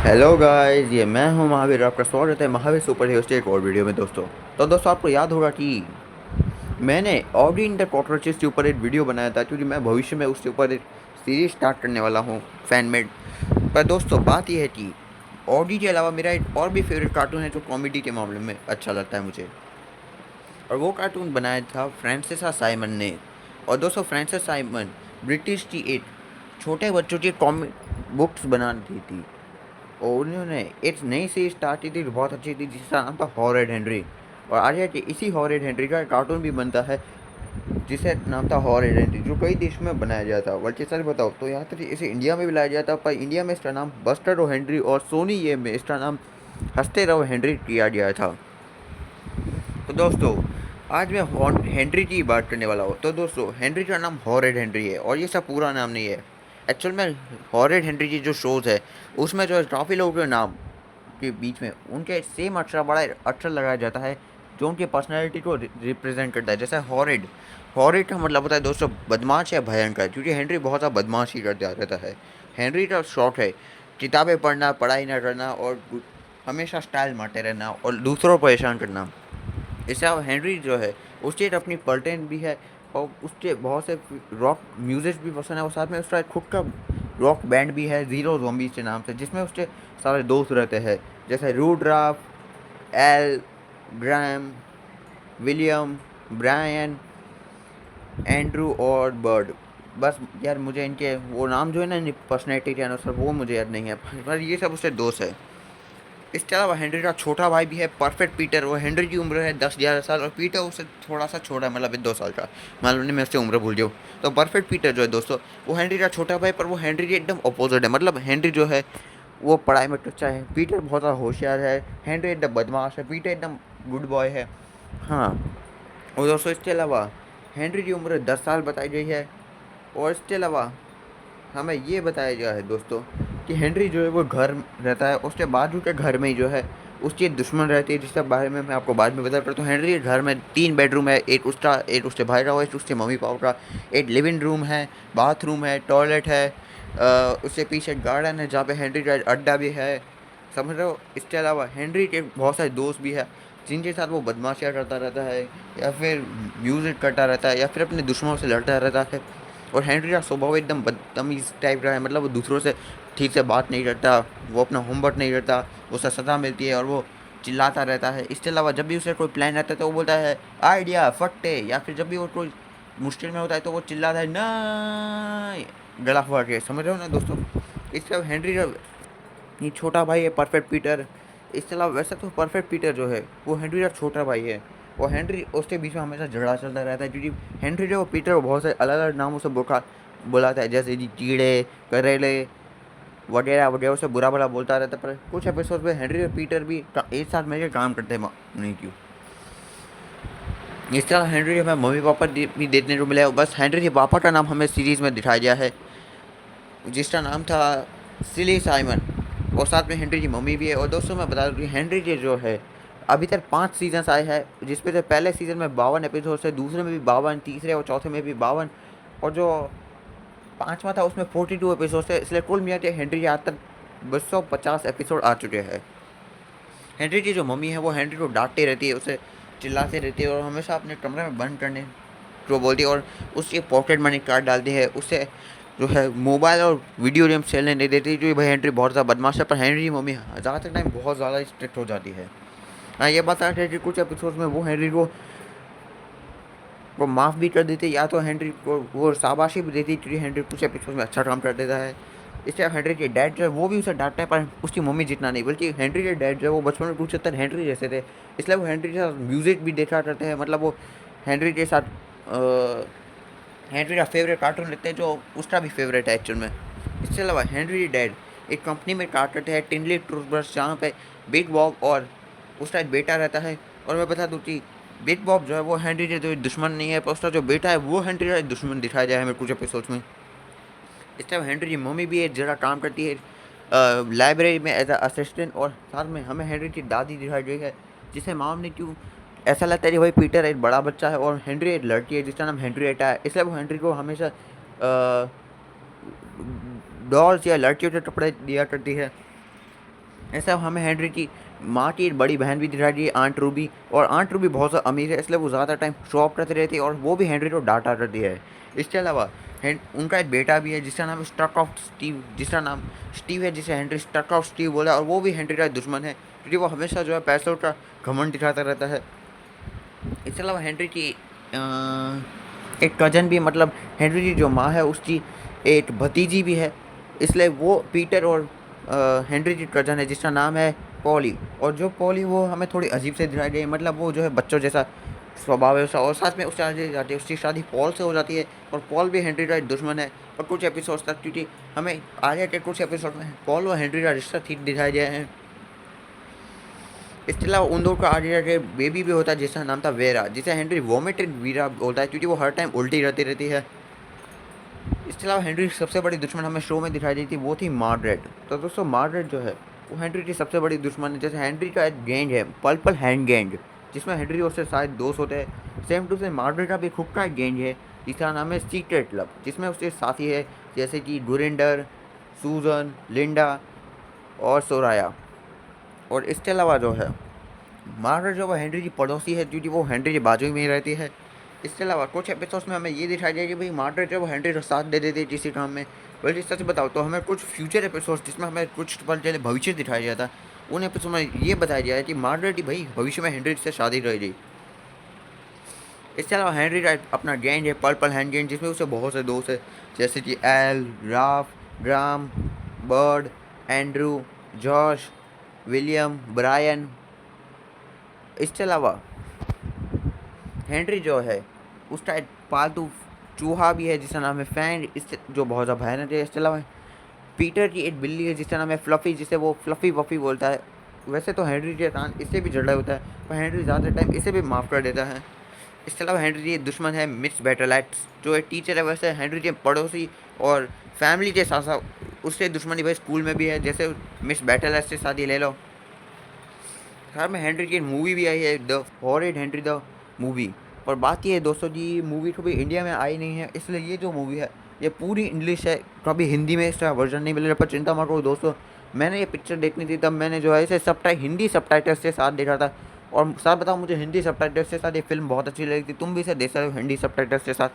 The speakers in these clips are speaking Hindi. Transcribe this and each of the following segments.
हेलो गाइस, ये मैं हूं महावीर। आपका स्वागत है महावीर सुपर हीरोज के एक और वीडियो में दोस्तों। तो दोस्तों, आपको याद होगा कि मैंने ऑडी इन द कॉकरोचेस के ऊपर एक वीडियो बनाया था, क्योंकि मैं भविष्य में उसके ऊपर एक सीरीज स्टार्ट करने वाला हूं, फैन मेड। पर दोस्तों, बात यह है कि ऑडी के अलावा मेरा एक और भी फेवरेट कार्टून है जो कॉमेडी के मामले में अच्छा लगता है मुझे, और वो कार्टून बनाया था फ्रांसिसा साइमन ने। और दोस्तों, फ्रांसिस साइमन ब्रिटिश की एक छोटे बच्चों की कॉमिक बुक्स बनाती थी, और उन्होंने एक नई सीरीज स्टार्ट की थी जो बहुत अच्छी थी, जिसका नाम था हॉरेड हेनरी। और आज है कि इसी हॉरेड हेनरी का कार्टून भी बनता है, जिसे नाम था हॉरेड हेनरी, जो कई देश में बनाया गया था। बल्कि सच बताओ तो यहाँ तक कि इसे इंडिया में भी लाया गया था, पर इंडिया में इसका नाम बस्टर ओ हेनरी और सोनी ये में इसका नाम हंसते रहो हेनरी किया गया था। तो दोस्तों, आज मैं हेनरी की बात करने वाला हूँ। तो दोस्तों, हेनरी का नाम हॉरेड हेनरी है, और ये सब पूरा नाम नहीं है। एक्चुअल में हॉरेड हेनरी की जो शोज़ है, उसमें जो है काफ़ी लोगों के नाम के बीच में उनके सेम अक्षर, बड़ा अक्षर लगाया जाता है, जो उनकी पर्सनैलिटी को रिप्रेजेंट करता है। जैसे हॉरेड, हॉरेड का मतलब होता है दोस्तों बदमाश या भयंकर, क्योंकि हेनरी बहुत ज़्यादा बदमाशी करता रहता है। हेनरी का शौक है किताबें पढ़ना, पढ़ाई ना करना, और हमेशा स्टाइल मारते रहना और दूसरों को परेशान करना। इससे अब हेनरी जो है, उसकी एक अपनी पर्टेन भी है, और उसके बहुत से रॉक म्यूज़िक भी पसंद है, और साथ में उसका एक खुद का रॉक बैंड भी है, ज़ीरो ज़ॉम्बीज़ के नाम से, जिसमें उसके सारे दोस्त रहते हैं, जैसे रूड्राफ, Al, Graham, William, Brian, Andrew और बर्ड। बस यार, मुझे इनके वो नाम जो है ना, इनकी पर्सनैलिटी के अनुसार, वो मुझे याद नहीं है, पर ये सब उसके दोस्त है। इसके अलावा हेनरी का छोटा भाई भी है, परफेक्ट पीटर। वो हेनरी की उम्र है 10-11 साल, और पीटर उससे थोड़ा सा छोटा है, मतलब 2 साल का। मालूम नहीं, मैं उससे उम्र भूल जाऊँ। तो परफेक्ट पीटर जो है दोस्तों, वो हेनरी का छोटा भाई, पर वो हेनरी के एकदम अपोजिट है। मतलब हेनरी जो है, वो पढ़ाई में कच्चा है, पीटर बहुत ज़्यादा होशियार है, हेनरी एकदम बदमाश है, पीटर एकदम गुड बॉय है। हाँ, और दोस्तों, इसके अलावा हेनरी की उम्र 10 साल बताई गई है। और इसके अलावा हमें ये बताया गया है दोस्तों कि हेनरी जो है वो घर रहता है, उसके बाजू के घर में ही जो है उसकी एक दुश्मन रहती है, जिसके बारे में मैं आपको बाद में बता रहा। तो हेनरी के घर में 3 बेडरूम है, एक उसका, एक उसके भाई का, एक उसके मम्मी पापा का। एक लिविंग रूम है, बाथरूम है, टॉयलेट है, उसके पीछे गार्डन है जहाँ पे हेनरी का अड्डा भी है, समझ रहे हो। इसके अलावा हेनरी के बहुत सारे दोस्त भी है, जिनके साथ वो बदमाशियाँ करता रहता है, या फिर म्यूज़िक करता रहता है, या फिर अपने दुश्मनों से लड़ता रहता है। और हेनरी का स्वभाव एकदम बदतमीज़ टाइप का है, मतलब वो दूसरों से ठीक से बात नहीं करता, वो अपना होमवर्क नहीं करता, उसे सज़ा मिलती है और वो चिल्लाता रहता है। इसके अलावा जब भी उसे कोई प्लान आता है तो वो बोलता है आइडिया फट्टे, या फिर जब भी वो कोई मुश्किल में होता है तो वो चिल्लाता है ना, गला हुआ के, समझ रहे हो ना दोस्तों। इसके अलावा हेनरी का ये छोटा भाई है, परफेक्ट पीटर। इसके अलावा वैसे तो परफेक्ट पीटर जो है वो हेनरी का छोटा भाई है, और हेनरी उसके बीच में हमेशा झगड़ा चलता रहता है, क्योंकि हेनरी जो पीटर को बहुत सारे अलग अलग नामों से बुलाता है, जैसे कि कीड़े, करेले वगैरह वगैरह, उसे बुरा भला बोलता रहता है। पर कुछ एपिसोड में हेनरी और पीटर भी एक साथ मिलकर काम करते हैं, नहीं क्यों। इस तरह हेनरी के हमें मम्मी पापा भी देखने को मिले, बस हेनरी के पापा का नाम हमें सीरीज़ में दिखाया गया है, जिसका नाम था सिली साइमन, और साथ में हेनरी की मम्मी भी है। और दोस्तों, मैं बता दूँ कि हेनरी के जो है अभी तक 5 सीजन्स आए हैं, जिसपे से पहले सीज़न में 52 एपिसोड है, दूसरे में भी 52, तीसरे और चौथे में भी 52, और जो पाँचवा था उसमें 42 एपिसोड है। इसलिए कुल मिला के हेनरी के आज तक 250 एपिसोड आ चुके हैं। हेनरी की जो मम्मी है वो हेनरी को डांटती रहती है, उसे चिल्लाती रहती है, और हमेशा अपने कमरे में बंद करने को बोलती है, और उसकी पॉकेट मनी कार्ड डालती है, उससे जो है मोबाइल और वीडियो गेम खेलने नहीं देती, क्योंकि भाई हेनरी बहुत ज़्यादा बदमाश है। पर हेनरी की मम्मी ज़्यादातर टाइम बहुत ज़्यादा स्ट्रिक्ट हो जाती है। हाँ, ये बता है कि कुछ एपिसोड में वो हेनरी को माफ़ भी कर देती है, या तो हेनरी को वो शाबाशी भी देती है, क्योंकि हेनरी कुछ एपिसोड में अच्छा काम कर देता है। इससे हेनरी के डैड जो है वो भी उसे डांटता है, पर उसकी मम्मी जितना नहीं, बल्कि हेनरी के डैड जो है वो बचपन में कुछ हद तक हेनरी जैसे थे, इसलिए वो हेनरी के साथ म्यूज़िक भी देखा करते हैं। मतलब वो हेनरी के साथ हेनरी का फेवरेट कार्टून लेते हैं, जो उसका भी फेवरेट है एक्चुअल में। इसके अलावा हेनरी के डैड एक कंपनी में काम करते हैं, टिनली टूथब्रश, जहाँ पे बिग बॉब और उसका एक बेटा रहता है। और मैं बता दूँ कि बिग बॉब जो है वो हेनरी के जो दुश्मन नहीं है, पर उसका जो बेटा है वो हेनरी का दुश्मन दिखाया जाए हमें कुछ एपिसोड्स में। इस टाइम हेनरी की मम्मी भी एक जगह काम करती है, लाइब्रेरी में एज अ असिस्टेंट, और साथ में हमें हेनरी की दादी दिखाई गई है, जिसे माम ने क्यों ऐसा लगता है कि भाई पीटर एक बड़ा बच्चा है और हेनरी एक लड़की है जिसका नाम हेनरिएटा है, इसलिए वो हेनरी को हमेशा डॉल्स या लड़कियों के कपड़े दिया करती है। ऐसा हमें हेनरी की माँ की बड़ी बहन भी दिखाई दी, आंट रूबी। और आंट रूबी बहुत ज़्यादा अमीर है, इसलिए वो ज़्यादा टाइम शो ऑफ करती रहती है और वो भी हेनरी को डांटा करती है। इसके अलावा उनका एक बेटा भी है जिसका नाम स्टक ऑफ स्टीव, जिसका नाम स्टीव है, जिसे हेनरी स्टक ऑफ स्टीव बोला, और वो भी हेनरी का दुश्मन है क्योंकि वो हमेशा जो है पैसों का घमंड दिखाता रहता है। इसके अलावा हेनरी की एक कज़न भी, मतलब हेनरी की जो माँ है उसकी एक भतीजी भी है, इसलिए वो पीटर और हेनरी की कज़न है जिसका नाम है पॉली। और जो पॉली वो हमें थोड़ी अजीब से दिखाई गई, मतलब वो जो है बच्चों जैसा स्वभाव है उसका, और साथ में उससे आगे जाती है, उसकी शादी पॉल से हो जाती है और पॉल भी हेनरी का एक दुश्मन है। और कुछ एपिसोड्स तक, क्योंकि हमें आगे के कुछ एपिसोड में पॉल और हेनरी का रिश्ता ठीक दिखाया गया है। इसके अलावा उन दोनों का आगे जाके बेबी भी होता है जिसका नाम था वेरा, जिसे हेनरी वोमिटेड वीरा बोलता है क्योंकि वो हर टाइम उल्टी रहती रहती है। इसके अलावा हेनरी की सबसे बड़ी दुश्मन हमें शो में दिखाई दी थी, वो थी मार्गरेट। तो दोस्तों मार्गरेट जो है वो हेनरी की सबसे बड़ी दुश्मन है। जैसे हेनरी का एक गैंग है पर्पल हैंड गैंग, जिसमें हेनरी और उससे शायद दोस्त होते हैं। सेम टू सेम मार्गरेट का भी खुद का एक गैंग है जिसका नाम है सीक्रेट क्लब, जिसमें उसके साथी है जैसे कि गुरिंडर, सूजन, लिंडा और सोराया। और इसके अलावा जो है मार्गरेट जो वो हेनरी की पड़ोसी है क्योंकि वो हेनरी के बाजू में ही रहती है। इसके अलावा कुछ एपिसोड्स में हमें ये दिखाई दिया कि भाई मार्गरेट जो वो हेनरी का साथ दे देती है किसी काम में। बल्कि सच बताओ तो हमें कुछ फ्यूचर एपिसोड्स जिसमें हमें कुछ पल पहले भविष्य दिखाया गया था, उन एपिसोड में ये बताया गया है कि मार्गरेट ही भाई भविष्य में हेनरी से शादी करेगी। इसके अलावा हेनरी का अपना गैंग है पर्पल हैंड गैंग, जिसमें उससे बहुत से दोस्त है जैसे कि Al, Ralph, Graham, Bird, Andrew, Josh, William, Brian. इसके अलावा हेनरी जो है उसका एक पालतू चूहा भी है जिसका नाम है फैन, इससे जो बहुत ज़्यादा भयानक है। इसके अलावा पीटर की एक बिल्ली है जिसका नाम है फ्लफ़ी, जिसे वो फ्लफ़ी वफ़ी बोलता है। वैसे तो हेनरी के कान इससे भी झगड़ा होता है, पर हेनरी ज़्यादा टाइम इसे भी माफ़ कर देता है। इसके अलावा हेनरी की दुश्मन है मिस बैटलाइट्स, जो एक टीचर है। वैसे हेनरी के पड़ोसी और फैमिली के साथ साथ उससे दुश्मनी भाई स्कूल में भी है, जैसे मिस बैटलाइट्स से शादी ले लो। खैर में हेनरी की मूवी भी आई है, the horrid Henry the movie. और बात ये है दोस्तों जी, मूवी कभी इंडिया में आई नहीं है, इसलिए ये जो मूवी है ये पूरी इंग्लिश है, कभी हिंदी में इसका वर्जन नहीं मिलेगा। पर चिंता मत करो दोस्तों, मैंने ये पिक्चर देखनी थी तब मैंने जो है इसे हिंदी सबटाइटल्स के साथ देखा था। और साथ बताओ, मुझे हिंदी सबटाइटल्स के साथ ये फिल्म बहुत अच्छी लगी थी। तुम भी इसे देख सकते हो हिंदी सबटाइटल्स के साथ।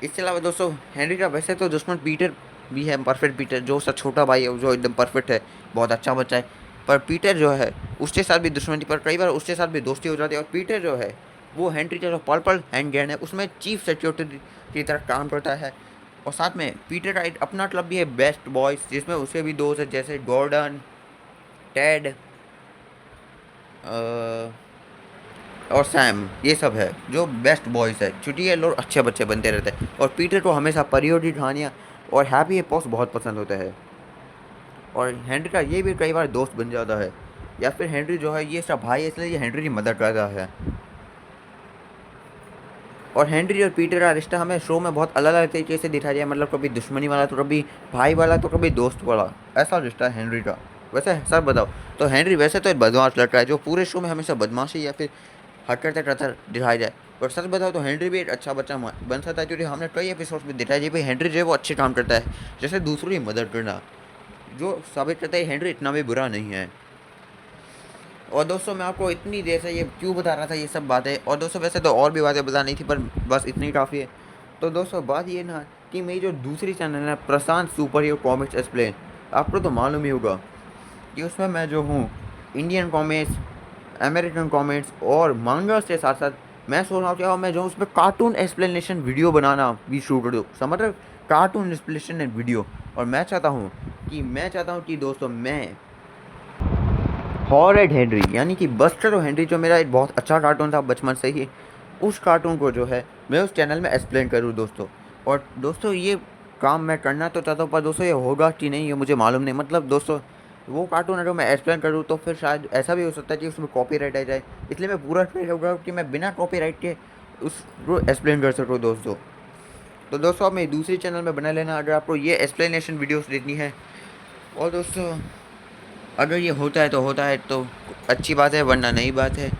इसके अलावा दोस्तों हेनरी का वैसे तो दुश्मन पीटर भी है, परफेक्ट पीटर, जो उसका छोटा भाई है, जो एकदम परफेक्ट है, बहुत अच्छा बच्चा है। पर पीटर जो है उसके साथ भी दुश्मनी, पर कई बार उसके साथ भी दोस्ती हो जाती है। और पीटर जो है वो हेनरी का जो पर्पल हैंड गैंग है उसमें चीफ सिक्योरिटी की तरह काम करता है। और साथ में पीटर का एक अपना क्लब भी है बेस्ट बॉयज़, जिसमें उसके भी दोस्त है जैसे गॉर्डन, टेड और सैम। ये सब है जो बेस्ट बॉयज़ है, क्योंकि ये लोग अच्छे बच्चे बनते रहते हैं। और पीटर को हमेशा परियों की कहानियाँ और हैप्पी पोस्ट बहुत पसंद होता है। और हेनरी का ये भी कई बार दोस्त बन जाता है, या फिर हेनरी जो है ये इसका भाई है इसलिए ये हेनरी की मदद करता है। और हेनरी और पीटर का रिश्ता हमें शो में बहुत अलग अलग तरीके से दिखाया जाए, मतलब कभी दुश्मनी वाला, तो कभी भाई वाला, तो कभी दोस्त वाला, ऐसा रिश्ता है हेनरी का। वैसे सर बताओ तो हेनरी वैसे तो एक बदमाश लड़का है जो पूरे शो में हमेशा बदमाशी या फिर हरकतें करता दिखाया जाए। पर सच बताओ तो हेनरी भी एक अच्छा बच्चा बन सकता है, क्योंकि हमने कई एपिसोड्स में दिखाया जी भाई हेनरी जो है वो अच्छे काम करता है, जैसे दूसरों की मदद करना, जो साबित करता है हेनरी इतना भी बुरा नहीं है। और दोस्तों मैं आपको इतनी देर से ये क्यों बता रहा था ये सब बातें, और दोस्तों वैसे तो और भी बातें बतानी थी पर बस इतनी काफ़ी है। तो दोस्तों बात ये ना कि मेरी जो दूसरी चैनल है प्रशांत सुपर हीरो कॉमिक्स एक्सप्लेन, आपको तो मालूम ही होगा कि उसमें मैं जो हूँ इंडियन कॉमिक्स, अमेरिकन कॉमिक्स और मांगास के साथ साथ मैं सोच रहा हूँ क्या मैं जो उसमें कार्टून एक्सप्लेनेशन वीडियो बनाना भी शुरू कर दूँ, समझ रहे हो, कार्टून एक्सप्लेनेशन वीडियो। और मैं चाहता हूँ कि दोस्तों मैं हॉरेड हेनरी यानी कि बस्टर और हेनरी, जो मेरा एक बहुत अच्छा कार्टून था बचपन से ही, उस कार्टून को जो है मैं उस चैनल में एक्सप्लेन करूँ दोस्तों। और दोस्तों ये काम मैं करना तो चाहता हूँ, पर दोस्तों ये होगा कि नहीं ये मुझे मालूम नहीं। मतलब दोस्तों वो कार्टून अगर मैं एक्सप्लेन करूँ तो फिर शायद ऐसा भी हो सकता है कि उसमें कॉपीराइट आ जाए, इसलिए मैं पूरा ट्राई होगा कि मैं बिना कॉपीराइट के उसको एक्सप्लेन कर सकूँ दोस्तों। तो दोस्तों आप मेरी दूसरी चैनल में बना लेना अगर आपको ये एक्सप्लेनेशन वीडियोस देखनी है। और दोस्तों अगर ये होता है तो अच्छी बात है, वरना नई बात है।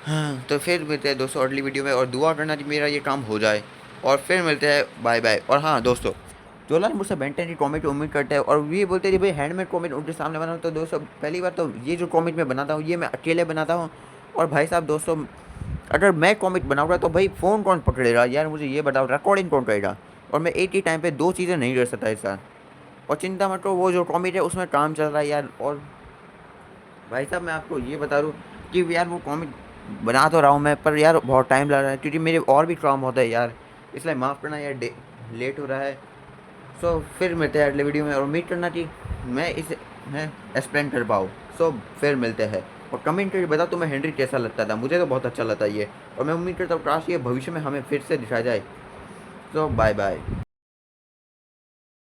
हाँ तो फिर मिलते हैं दोस्तों अगली वीडियो में, और दुआ करना कि मेरा ये काम हो जाए। और फिर मिलते हैं, बाय बाय। और हाँ दोस्तों जो लोग मुझसे बेंटन की कॉमिक उम्मीद करते हैं और ये बोलते हैं कि भाई हैंडमेड कॉमिक उनके सामने बनाओ, तो दोस्तों पहली बार तो ये जो कॉमिक मैं बनाता हूँ ये मैं अकेले बनाता हूँ। और भाई साहब दोस्तों, अगर मैं कॉमिक बनाऊँगा तो भाई फ़ोन कौन पकड़ेगा यार, मुझे ये बताओ, रिकॉर्डिंग कौन करेगा। और मैं एक ही टाइम पे 2 चीज़ें नहीं कर सकता एक साथ। और चिंता मत करो, वो जो कॉमिक है उसमें काम चल रहा है यार। और भाई साहब मैं आपको ये बता दूँ कि यार वो कॉमिक बना तो रहा हूँ मैं, पर यार बहुत टाइम लग रहा है क्योंकि मेरे और भी काम होता है यार, इसलिए माफ़ करना यार, लेट हो रहा है। सो फिर मिलते हैं अगले वीडियो में, और उम्मीद करना कि मैं इसे एक्सप्लेन कर पाऊँ। सो फिर मिलते हैं, और कमेंट करके बताओ तुम्हें हेनरी कैसा लगता था। मुझे तो बहुत अच्छा लगता है ये, और मैं उम्मीद करता हूँ काश ये भविष्य में हमें फिर से दिखाया जाए। सो बाय बाय।